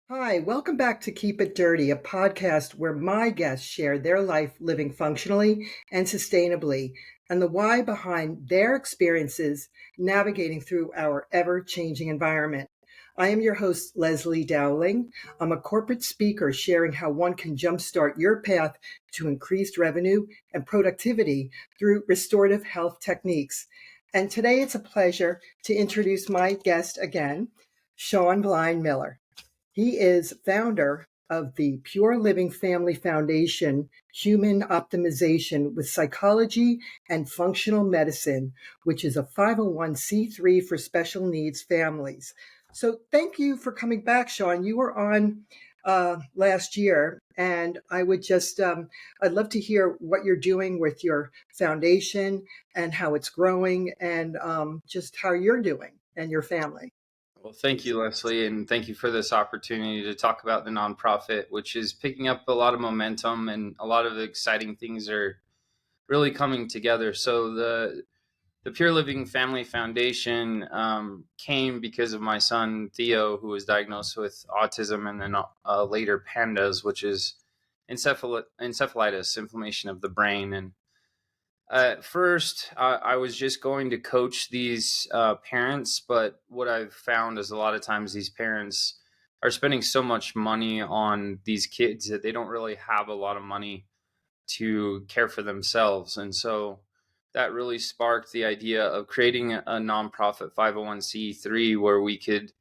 Hi, welcome back to Keep It Dirty, a podcast where my guests share their life living functionally and sustainably and the why behind their experiences navigating through our ever changing environment. I am your host, Leslie Dowling. I'm a corporate speaker sharing how one can jumpstart your path to increased revenue and productivity through restorative health techniques. And today it's a pleasure to introduce my guest again, Shawn Blymiller. He is founder of the Pure Living Family Foundation Human Optimization with Psychology and Functional Medicine, which is a 501c3 for special needs families. So thank you for coming back, Shawn. You were on last year, and I'd love to hear what you're doing with your foundation and how it's growing and just how you're doing and your family. Well, thank you, Leslie, and thank you for this opportunity to talk about the nonprofit, which is picking up a lot of momentum and a lot of exciting things are really coming together. So the Pure Living Family Foundation came because of my son Theo, who was diagnosed with autism and then later PANDAS, which is encephalitis, inflammation of the brain, and at first, I was just going to coach these parents, but what I've found is a lot of times these parents are spending so much money on these kids that they don't really have a lot of money to care for themselves. And so that really sparked the idea of creating a nonprofit 501c3 where we could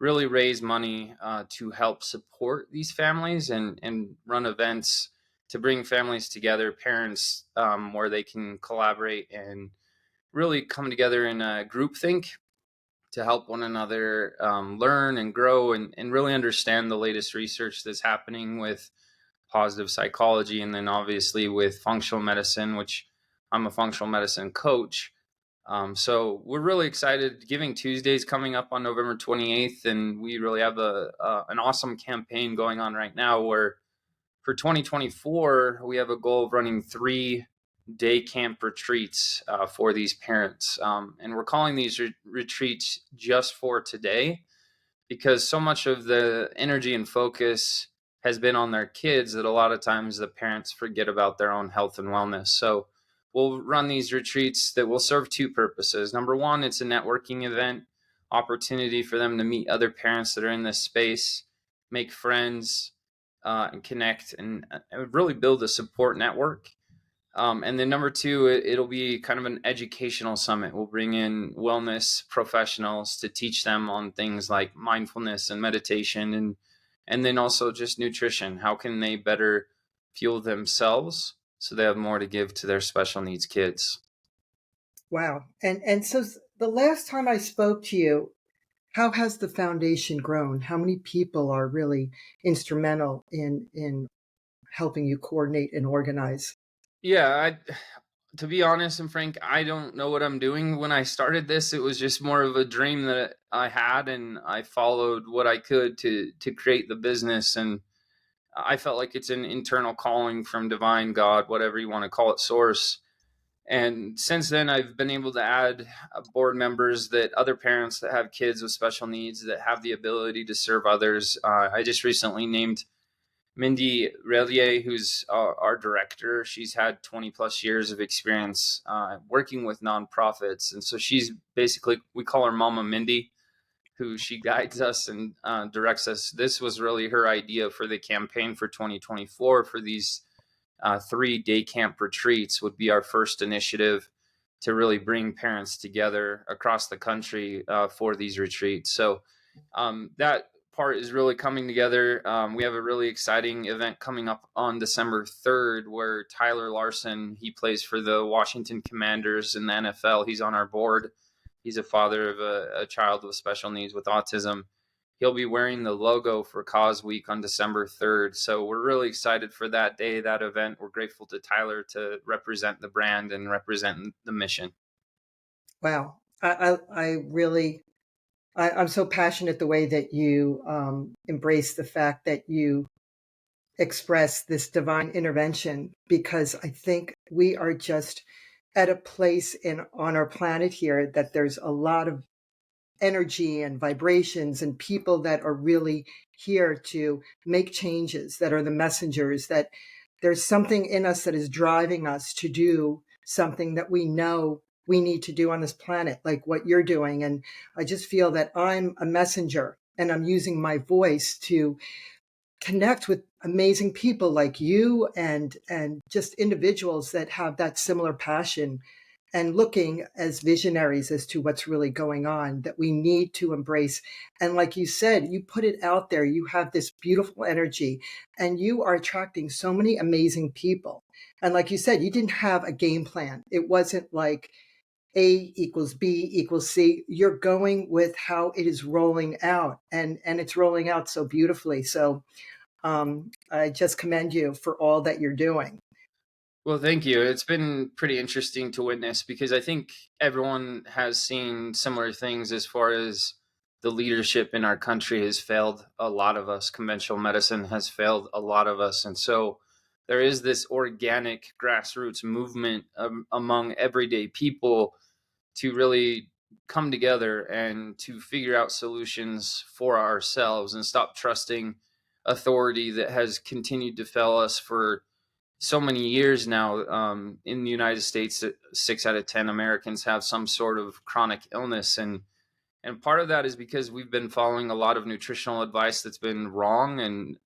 really raise money to help support these families and run events to bring families together, parents, where they can collaborate and really come together in a group think to help one another learn and grow and really understand the latest research that's happening with positive psychology and then obviously with functional medicine, which I'm a functional medicine coach. So we're really excited. Giving Tuesday's coming up on November 28th, and we really have an awesome campaign going on right now where for 2024, we have a goal of running 3 day camp retreats for these parents. And we're calling these retreats just for today because so much of the energy and focus has been on their kids that a lot of times the parents forget about their own health and wellness. So we'll run these retreats that will serve 2 purposes. Number one, it's a networking event, opportunity for them to meet other parents that are in this space, make friends, and connect and really build a support network. And then number two, it'll be kind of an educational summit. We'll bring in wellness professionals to teach them on things like mindfulness and meditation and then also just nutrition. How can they better fuel themselves so they have more to give to their special needs kids? Wow. And so the last time I spoke to you, how has the foundation grown? How many people are really instrumental in helping you coordinate and organize? Yeah, to be honest and frank, I don't know what I'm doing. When I started this, it was just more of a dream that I had, and I followed what I could to create the business. And I felt like it's an internal calling from divine God, whatever you want to call it, source. And since then, I've been able to add board members that other parents that have kids with special needs that have the ability to serve others. I just recently named Mindy Relier, who's our director. She's had 20 plus years of experience working with nonprofits. And so she's basically, we call her Mama Mindy, who she guides us and directs us. This was really her idea for the campaign for 2024 for these 3 day camp retreats would be our first initiative to really bring parents together across the country for these retreats. So that part is really coming together. We have a really exciting event coming up on December 3rd where Tyler Larson, he plays for the Washington Commanders in the NFL. He's on our board. He's a father of a child with special needs with autism. He'll be wearing the logo for Cause Week on December 3rd. So we're really excited for that day, that event. We're grateful to Tyler to represent the brand and represent the mission. Wow. I really, I'm so passionate the way that you embrace the fact that you express this divine intervention, because I think we are just at a place on our planet here that there's a lot of energy and vibrations and people that are really here to make changes, that are the messengers, that there's something in us that is driving us to do something that we know we need to do on this planet, like what you're doing. And I just feel that I'm a messenger and I'm using my voice to connect with amazing people like you and just individuals that have that similar passion and looking as visionaries as to what's really going on that we need to embrace. And like you said, you put it out there, you have this beautiful energy and you are attracting so many amazing people. And like you said, you didn't have a game plan. It wasn't like A equals B equals C. You're going with how it is rolling out, and it's rolling out so beautifully. So I just commend you for all that you're doing. Well, thank you. It's been pretty interesting to witness because I think everyone has seen similar things as far as the leadership in our country has failed a lot of us. Conventional medicine has failed a lot of us. And so there is this organic grassroots movement among everyday people to really come together and to figure out solutions for ourselves and stop trusting authority that has continued to fail us for so many years now. In the United States, 6 out of 10 Americans have some sort of chronic illness, and part of that is because we've been following a lot of nutritional advice that's been wrong, and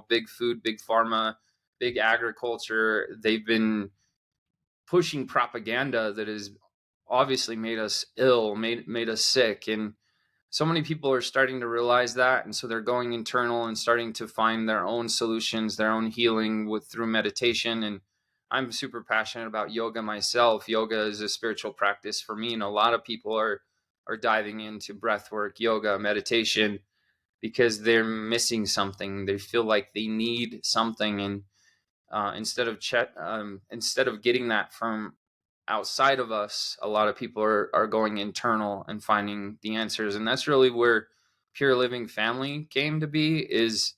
big food, big pharma, big agriculture, they've been pushing propaganda that has obviously made us ill, made us sick, and so many people are starting to realize that, and so they're going internal and starting to find their own solutions, their own healing with through meditation. And I'm super passionate about yoga myself. Yoga is a spiritual practice for me, and a lot of people are diving into breath work, yoga, meditation, because they're missing something. They feel like they need something, and instead of getting that from outside of us, a lot of people are going internal and finding the answers. And that's really where Pure Living Family came to be. Is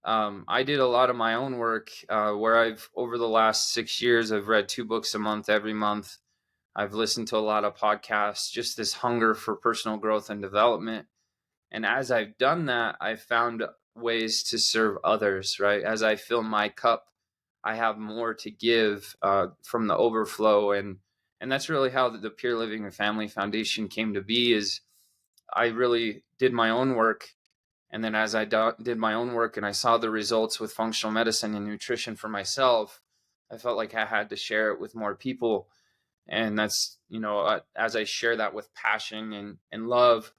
I did a lot of my own work, where I've over the last 6 years I've read 2 books a month every month. I've listened to a lot of podcasts, just this hunger for personal growth and development. And as I've done that, I've found ways to serve others, right? As I fill my cup, I have more to give, from the overflow. And that's really how the Pure Living and Family Foundation came to be. Is I really did my own work. And then as I did my own work and I saw the results with functional medicine and nutrition for myself, I felt like I had to share it with more people. And that's, as I share that with passion and love,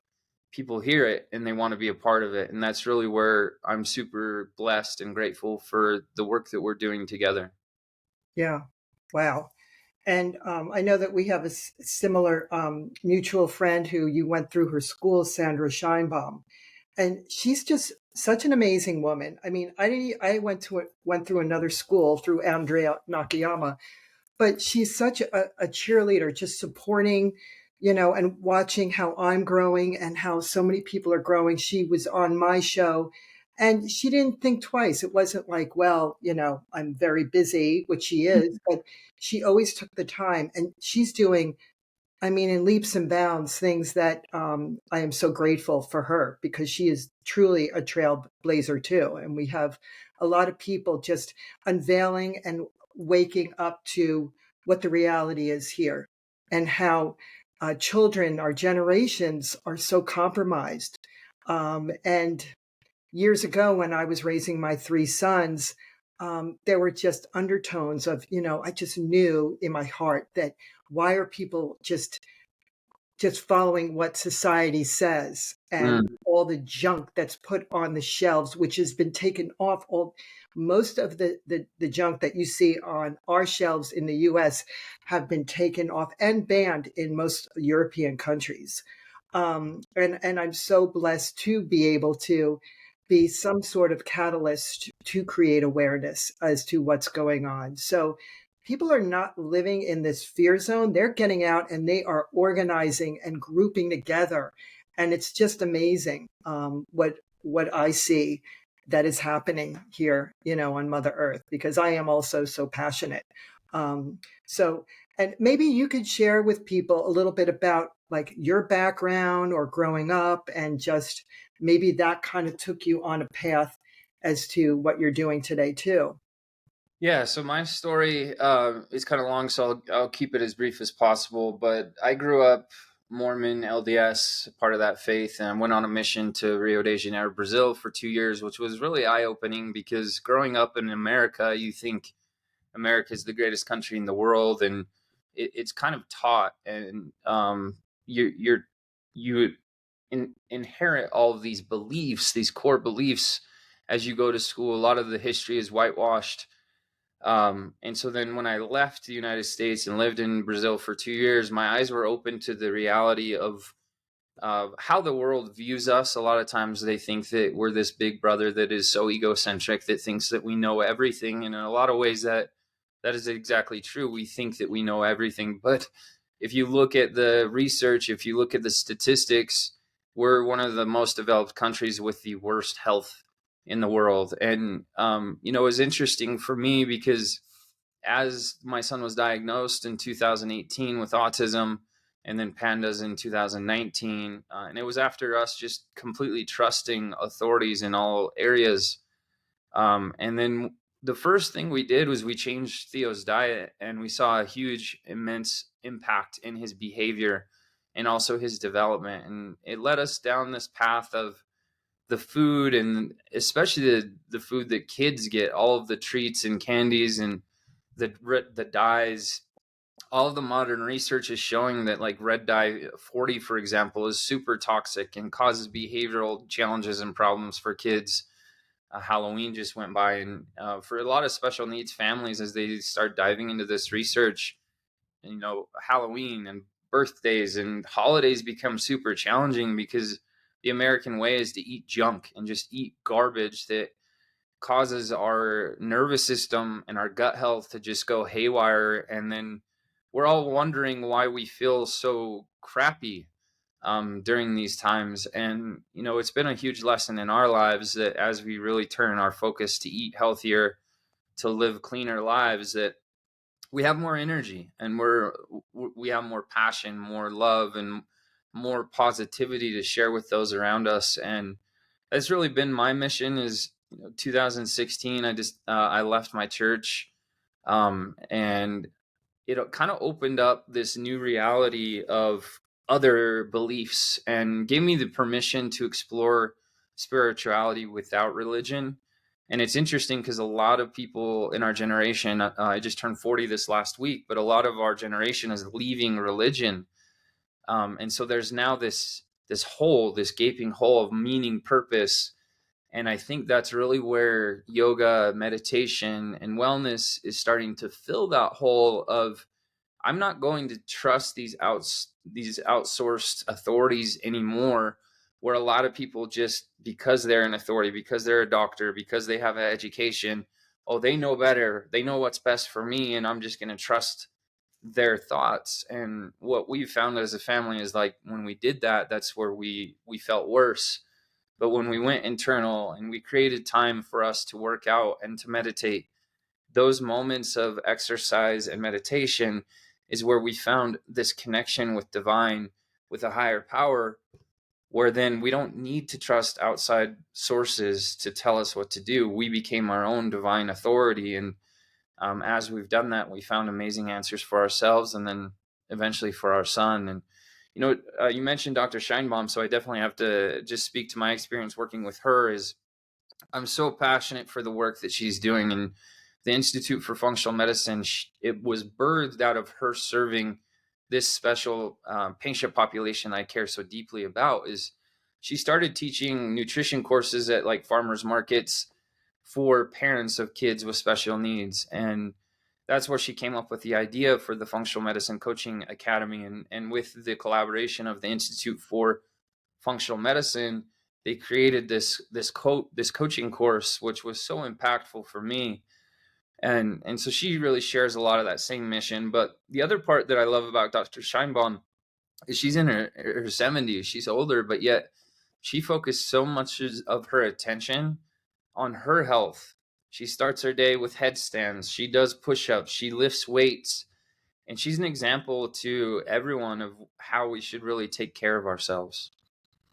people hear it and they want to be a part of it. And that's really where I'm super blessed and grateful for the work that we're doing together. Yeah. Wow. And I know that we have a similar mutual friend who you went through her school, Sandra Scheinbaum, and she's just such an amazing woman. I mean, I went through another school through Andrea Nakayama, but she's such a cheerleader, just supporting, and watching how I'm growing and how so many people are growing. She was on my show and she didn't think twice. It wasn't like, well, I'm very busy, which she is, but she always took the time and she's doing, I mean, in leaps and bounds, things that I am so grateful for her because she is truly a trailblazer too. And we have a lot of people just unveiling and waking up to what the reality is here and how children, our generations, are so compromised. And years ago, when I was raising my three sons, there were just undertones of, I just knew in my heart that why are people just following what society says and Mm. all the junk that's put on the shelves, which has been taken off. Most of the junk that you see on our shelves in the US have been taken off and banned in most European countries. And I'm so blessed to be able to be some sort of catalyst to create awareness as to what's going on. So people are not living in this fear zone. They're getting out and they are organizing and grouping together. And it's just amazing what I see that is happening here, on Mother Earth, because I am also so passionate. So, and maybe you could share with people a little bit about like your background or growing up, and just maybe that kind of took you on a path as to what you're doing today too. Yeah, so my story is kind of long, so I'll keep it as brief as possible. But I grew up Mormon, LDS, part of that faith, and went on a mission to Rio de Janeiro, Brazil for 2 years, which was really eye opening because growing up in America, you think America is the greatest country in the world, and it's kind of taught, and you inherit all of these beliefs, these core beliefs, as you go to school. A lot of the history is whitewashed, and so then when I left the United States and lived in Brazil for 2 years, my eyes were open to the reality of how the world views us. A lot of times they think that we're this big brother that is so egocentric that thinks that we know everything. And in a lot of ways that is exactly true. We think that we know everything. But if you look at the research, if you look at the statistics, we're one of the most developed countries with the worst health in the world. And, it was interesting for me because as my son was diagnosed in 2018 with autism, and then pandas in 2019, and it was after us just completely trusting authorities in all areas. And then the first thing we did was we changed Theo's diet, and we saw a huge, immense impact in his behavior and also his development. And it led us down this path of the food, and especially the food that kids get, all of the treats and candies and the dyes. All of the modern research is showing that like red dye 40, for example, is super toxic and causes behavioral challenges and problems for kids. Halloween just went by, and for a lot of special needs families, as they start diving into this research, Halloween and birthdays and holidays become super challenging because the American way is to eat junk and just eat garbage that causes our nervous system and our gut health to just go haywire. And then we're all wondering why we feel so crappy during these times. And, it's been a huge lesson in our lives that as we really turn our focus to eat healthier, to live cleaner lives, that we have more energy and we have more passion, more love, and more positivity to share with those around us. And that's really been my mission. Is 2016, I left my church, and it kind of opened up this new reality of other beliefs and gave me the permission to explore spirituality without religion. And it's interesting because a lot of people in our generation, I just turned 40 this last week, but a lot of our generation is leaving religion. And so there's now this gaping hole of meaning, purpose. And I think that's really where yoga, meditation, and wellness is starting to fill that hole of, I'm not going to trust these outsourced authorities anymore, where a lot of people, just because they're an authority, because they're a doctor, because they have an education, oh, they know better, they know what's best for me, and I'm just going to trust their thoughts. And what we found as a family is, like, when we did that, that's where we felt worse. But when we went internal and we created time for us to work out and to meditate, those moments of exercise and meditation is where we found this connection with divine, with a higher power, where then we don't need to trust outside sources to tell us what to do. We became our own divine authority. And as we've done that, we found amazing answers for ourselves and then eventually for our son. And you mentioned Dr. Scheinbaum, so I definitely have to just speak to my experience working with her. Is I'm so passionate for the work that she's doing. And the Institute for Functional Medicine, it was birthed out of her serving this special patient population I care so deeply about. Is she started teaching nutrition courses at like farmers markets for parents of kids with special needs. And that's where she came up with the idea for the Functional Medicine Coaching Academy. And with the collaboration of the Institute for Functional Medicine, they created this coaching course, which was so impactful for me. And so she really shares a lot of that same mission. But the other part that I love about Dr. Scheinbaum is she's in her 70s. She's older, but yet she focused so much of her attention on her health. She starts her day with headstands. She does push-ups. She lifts weights. and she's an example to everyone of how we should really take care of ourselves.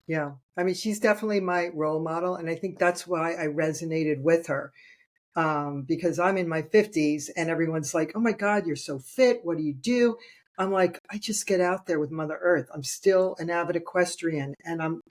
Yeah. I mean, she's definitely my role model. And I think that's why I resonated with her. Because I'm in my 50s and everyone's like, oh my God, you're so fit. What do you do? I'm like, I just get out there with Mother Earth. I'm still an avid equestrian and I'm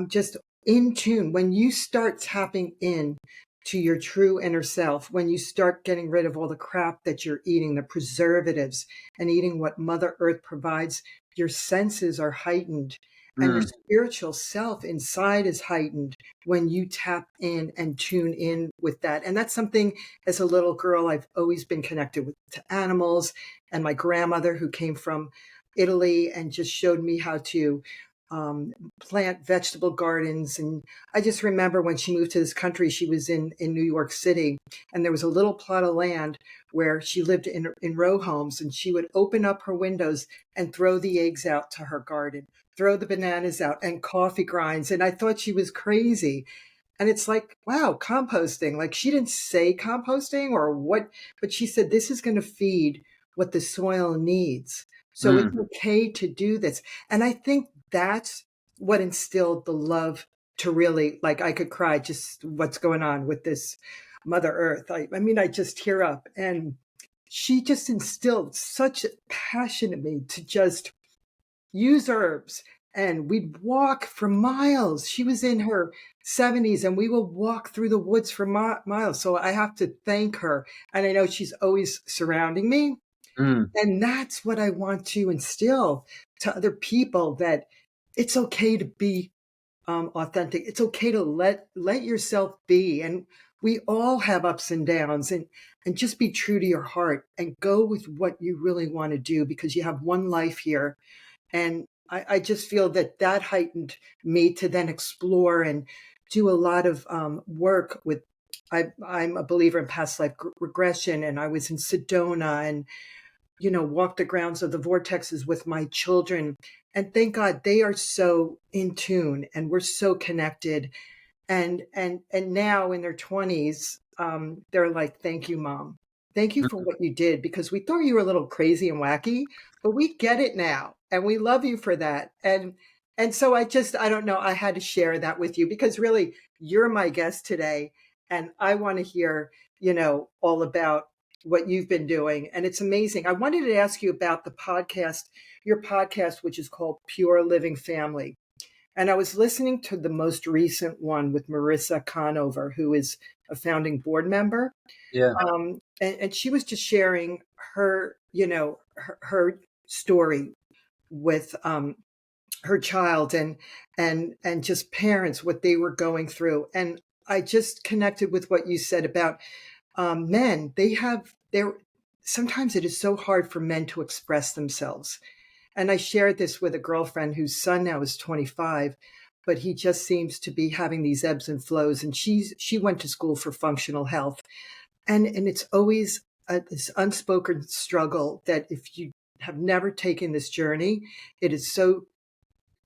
just in tune. When you start tapping in to your true inner self, when you start getting rid of all the crap that you're eating, the preservatives, and eating what Mother Earth provides, your senses are heightened and your Mm, spiritual self inside is heightened when you tap in and tune in with that. And that's something as a little girl, I've always been connected with to animals, and my grandmother who came from Italy and just showed me how to um, plant vegetable gardens. And I just remember when she moved to this country, she was in New York City, and there was a little plot of land where she lived in row homes, and she would open up her windows and throw the eggs out to her garden, throw the bananas out and coffee grinds. And I thought she was crazy. And it's like, wow, composting. Like she didn't say composting or what, but she said, this is going to feed what the soil needs. So it's mm, okay to do this. And I think that's what instilled the love to really, like, I could cry just what's going on with this Mother Earth. I mean, I just tear up. And she just instilled such a passion in me to just use herbs. And we'd walk for miles. She was in her 70s and we would walk through the woods for miles. So I have to thank her. And I know she's always surrounding me. mm. And that's what I want to instill to other people, that it's okay to be authentic. It's okay to let yourself be. And we all have ups and downs, and just be true to your heart and go with what you really want to do, because you have one life here. And I just feel that that heightened me to then explore and do a lot of work with. I'm a believer in past life regression, and I was in Sedona and walk the grounds of the vortexes with my children. And thank God they are so in tune and we're so connected. And now in their 20s, they're like, thank you, Mom. Thank you for what you did, because we thought you were a little crazy and wacky, but we get it now and we love you for that. And so I don't know, I had to share that with you because really you're my guest today, and I want to hear, all about what you've been doing. And it's amazing. I wanted to ask you about the podcast, your podcast, which is called Pure Living Family. And I was listening to the most recent one with Marissa Conover, who is a founding board member. Yeah. And she was just sharing her, her story with her child, and just parents, what they were going through. And I just connected with what you said about men. Sometimes it is so hard for men to express themselves. And I shared this with a girlfriend whose son now is 25, but he just seems to be having these ebbs and flows. And she went to school for functional health. And it's always this unspoken struggle that if you have never taken this journey, it is so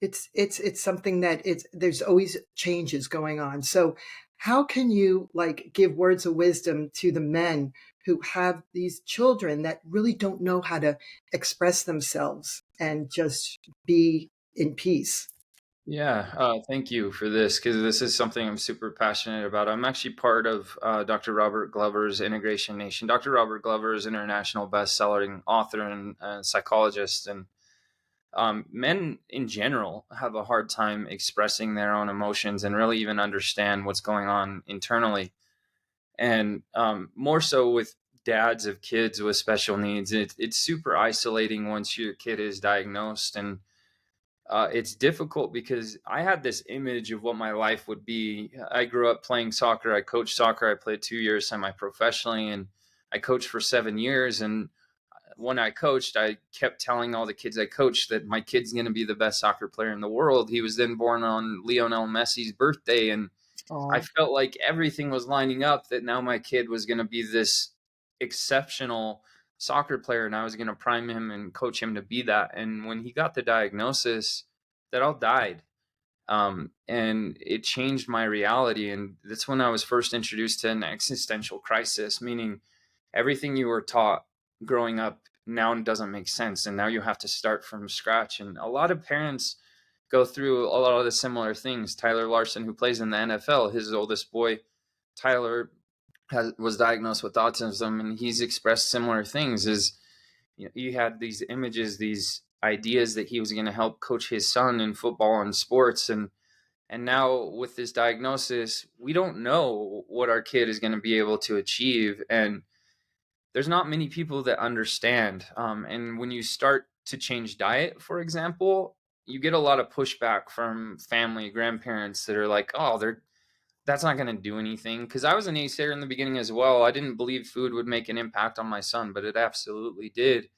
it's something that there's always changes going on. So how can you like give words of wisdom to the men who have these children that really don't know how to express themselves and just be in peace? Yeah, thank you for this because this is something I'm super passionate about. I'm actually part of Dr. Robert Glover's Integration Nation. Dr. Robert Glover is an international best-selling author and psychologist, and men in general have a hard time expressing their own emotions and really even understand what's going on internally. And more so with dads of kids with special needs, it's super isolating once your kid is diagnosed, and it's difficult because I had this image of what my life would be. I grew up playing soccer. I coached soccer. I played 2 years semi-professionally, and I coached for 7 years. And when I coached, I kept telling all the kids I coached that my kid's going to be the best soccer player in the world. He was then born on Lionel Messi's birthday, and I Oh, felt like everything was lining up that now my kid was going to be this exceptional soccer player, and I was going to prime him and coach him to be that. And when he got the diagnosis, that all died. And it changed my reality. And that's when I was first introduced to an existential crisis, meaning everything you were taught growing up now doesn't make sense, and now you have to start from scratch. And a lot of parents go through a lot of the similar things. Tyler Larson, who plays in the NFL, his oldest boy Tyler was diagnosed with autism, and he's expressed similar things. Is, you know, he had these images, these ideas that he was going to help coach his son in football and sports, and now with this diagnosis, we don't know what our kid is going to be able to achieve. And there's not many people that understand. And when you start to change diet, for example, you get a lot of pushback from family, grandparents that are like, "Oh, that's not going to do anything." Because I was a naysayer in the beginning as well. I didn't believe food would make an impact on my son, but it absolutely did.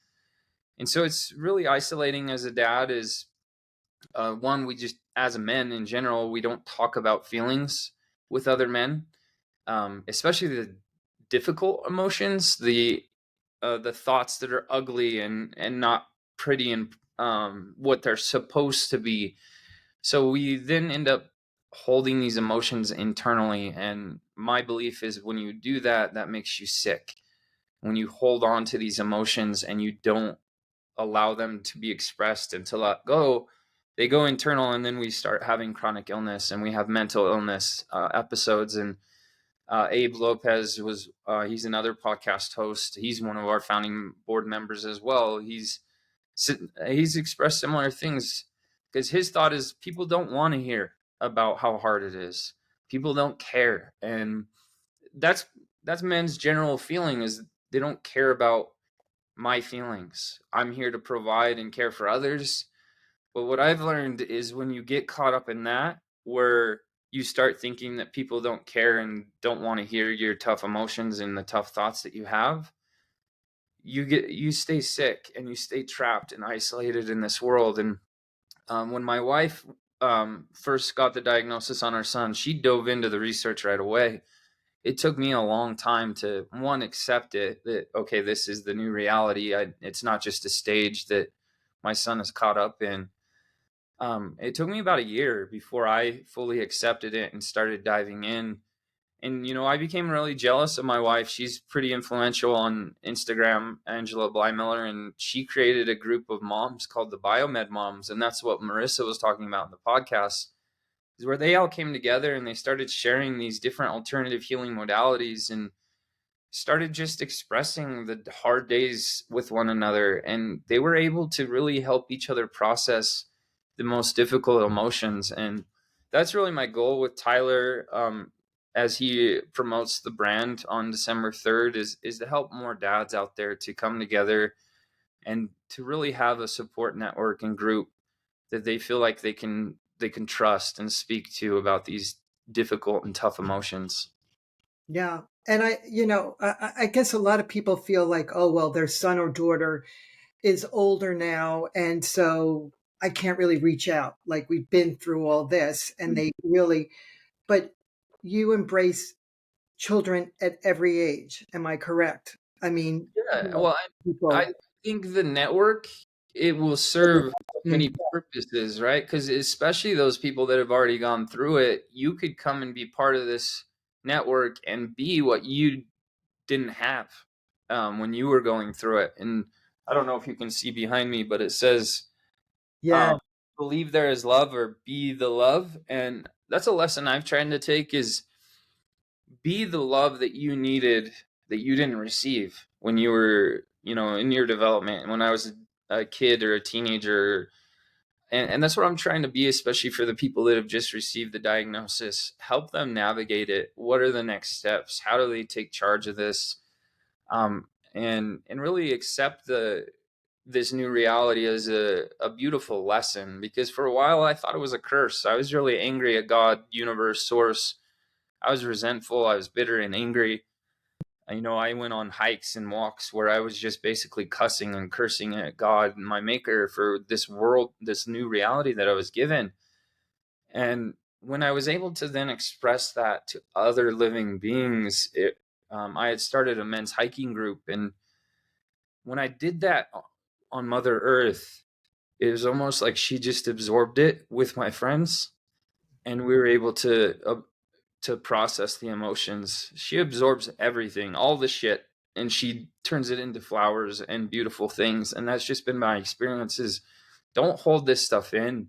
And so it's really isolating as a dad. Is one, we just, as men in general, we don't talk about feelings with other men, especially the difficult emotions, the thoughts that are ugly and not pretty, and what they're supposed to be. So we then end up holding these emotions internally, and my belief is when you do that, that makes you sick. When you hold on to these emotions and you don't allow them to be expressed and to let go, they go internal, and then we start having chronic illness, and we have mental illness episodes. And Abe Lopez was he's another podcast host. He's one of our founding board members as well. He's expressed similar things, because his thought is people don't want to hear about how hard it is. People don't care, and that's that's men's general feeling, is they don't care about my feelings. I'm here to provide and care for others. But what I've learned is when you get caught up in that, where you start thinking that people don't care and don't want to hear your tough emotions and the tough thoughts that you have, you stay sick and you stay trapped and isolated in this world. And when my wife first got the diagnosis on our son, she dove into the research right away. It took me a long time to, one, accept it, that okay, this is the new reality. It's not just a stage that my son is caught up in. It took me about a year before I fully accepted it and started diving in. And I became really jealous of my wife. She's pretty influential on Instagram, Angela Blymiller, and she created a group of moms called the Biomed Moms, and that's what Marissa was talking about in the podcast, is where they all came together and they started sharing these different alternative healing modalities, and started just expressing the hard days with one another. And they were able to really help each other process the most difficult emotions. And that's really my goal with Tyler, as he promotes the brand on December 3rd, is to help more dads out there to come together and to really have a support network and group that they feel like they can trust and speak to about these difficult and tough emotions. Yeah. And I guess a lot of people feel like, oh, well, their son or daughter is older now. And so I can't really reach out. Like we've been through all this and they really, but you embrace children at every age. Am I correct? I mean, Yeah, well, I people. think the network, it will serve many purposes, right? Because especially those people that have already gone through it, you could come and be part of this network and be what you didn't have when you were going through it. And I don't know if you can see behind me, but it says, Yeah. um, "Believe there is love, or be the love." And that's a lesson I've tried to take, is be the love that you needed, that you didn't receive when you were, in your development, when I was a kid or a teenager. And that's what I'm trying to be, especially for the people that have just received the diagnosis. Help them navigate it. What are the next steps? How do they take charge of this? And really accept this new reality as a beautiful lesson, because for a while I thought it was a curse. I was really angry at God, universe, source. I was resentful. I was bitter and angry. I went on hikes and walks where I was just basically cussing and cursing at God, my maker, for this world, this new reality that I was given. And when I was able to then express that to other living beings, I had started a men's hiking group. And when I did that on Mother Earth, it was almost like she just absorbed it with my friends, and we were able to process the emotions. She absorbs everything, all the shit. and she turns it into flowers and beautiful things. And that's just been my experience is don't hold this stuff in.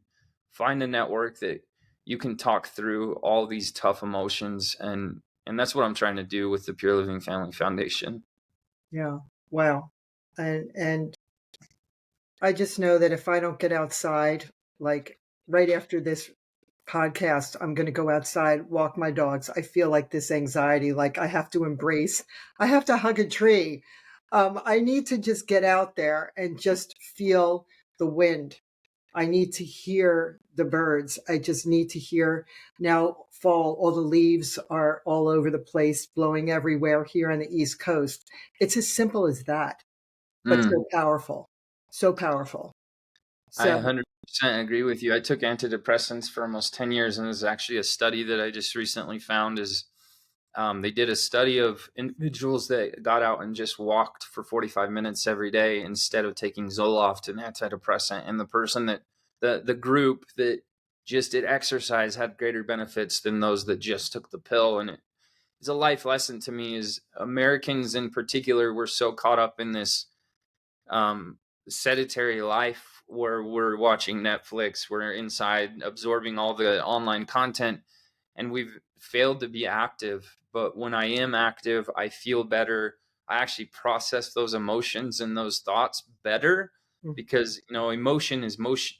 Find a network that you can talk through all these tough emotions, and that's what I'm trying to do with the Pure Living Family Foundation. Yeah. Wow. And I just know that if I don't get outside, like right after this podcast, I'm going to go outside, walk my dogs. I feel like this anxiety, like I have to embrace, I have to hug a tree. I need to just get out there and just feel the wind. I need to hear the birds. I just need to hear now fall. All the leaves are all over the place, blowing everywhere here on the East Coast. It's as simple as that, but Mm. so powerful, so powerful. I So, 100% agree with you. I took antidepressants for almost 10 years, and there's actually a study that I just recently found is they did a study of individuals that got out and just walked for 45 minutes every day instead of taking Zoloft, an antidepressant. And the person that the group that just did exercise had greater benefits than those that just took the pill. And it's a life lesson to me is Americans in particular, we're so caught up in this um, sedentary life where we're watching Netflix, we're inside absorbing all the online content, and we've failed to be active. But when I am active, I feel better. I actually process those emotions and those thoughts better mm, because emotion is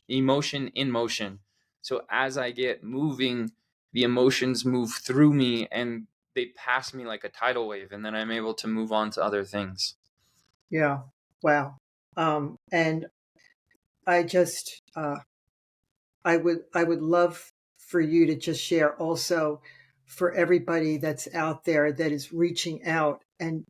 emotion in motion. So as I get moving, the emotions move through me and they pass me like a tidal wave, and then I'm able to move on to other things. yeah, wow. And I just, I would love for you to just share also for everybody that's out there that is reaching out and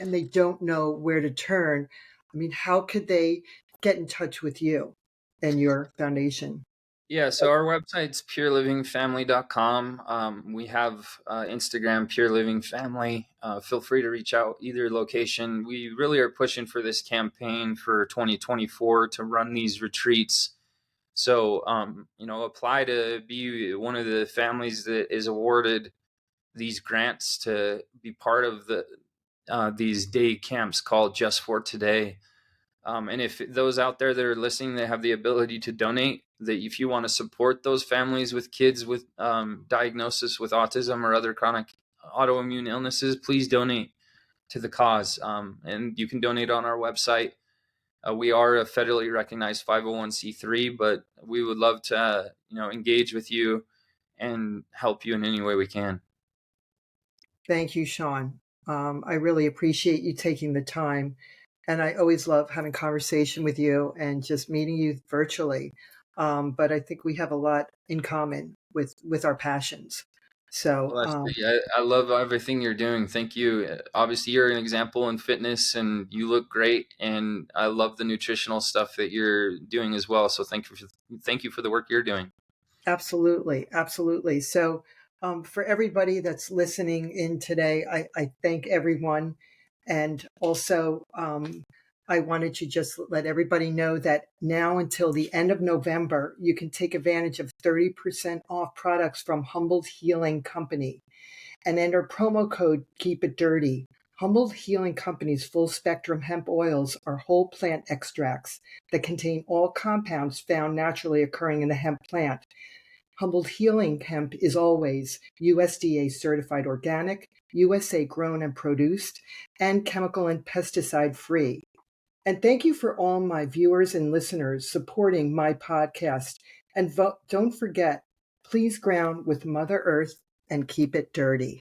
they don't know where to turn. I mean, how could they get in touch with you and your foundation? Yeah, so our website's purelivingfamily.com. We have Instagram, Pure Living Family. Feel free to reach out either location. We really are pushing for this campaign for 2024 to run these retreats. So, apply to be one of the families that is awarded these grants to be part of these day camps called Just for Today. And if those out there that are listening that have the ability to donate, that if you want to support those families with kids with diagnosis with autism or other chronic autoimmune illnesses, please donate to the cause. And you can donate on our website. We are a federally recognized 501c3, but we would love to, engage with you and help you in any way we can. Thank you, Shawn. I really appreciate you taking the time. And I always love having conversation with you and just meeting you virtually. But I think we have a lot in common with our passions. So, Well, I love everything you're doing. Thank you. Obviously, you're an example in fitness, and you look great. And I love the nutritional stuff that you're doing as well. So thank you for the work you're doing. absolutely, absolutely. So, for everybody that's listening in today, I thank everyone. And also, I wanted to just let everybody know that now until the end of November, you can take advantage of 30% off products from Humboldt Healing Company and enter promo code Keep It Dirty. Humboldt Healing Company's full spectrum hemp oils are whole plant extracts that contain all compounds found naturally occurring in the hemp plant. Humboldt Healing Hemp is always USDA certified organic, USA grown and produced, and chemical and pesticide free. And thank you for all my viewers and listeners supporting my podcast. And don't forget, please ground with Mother Earth and keep it dirty.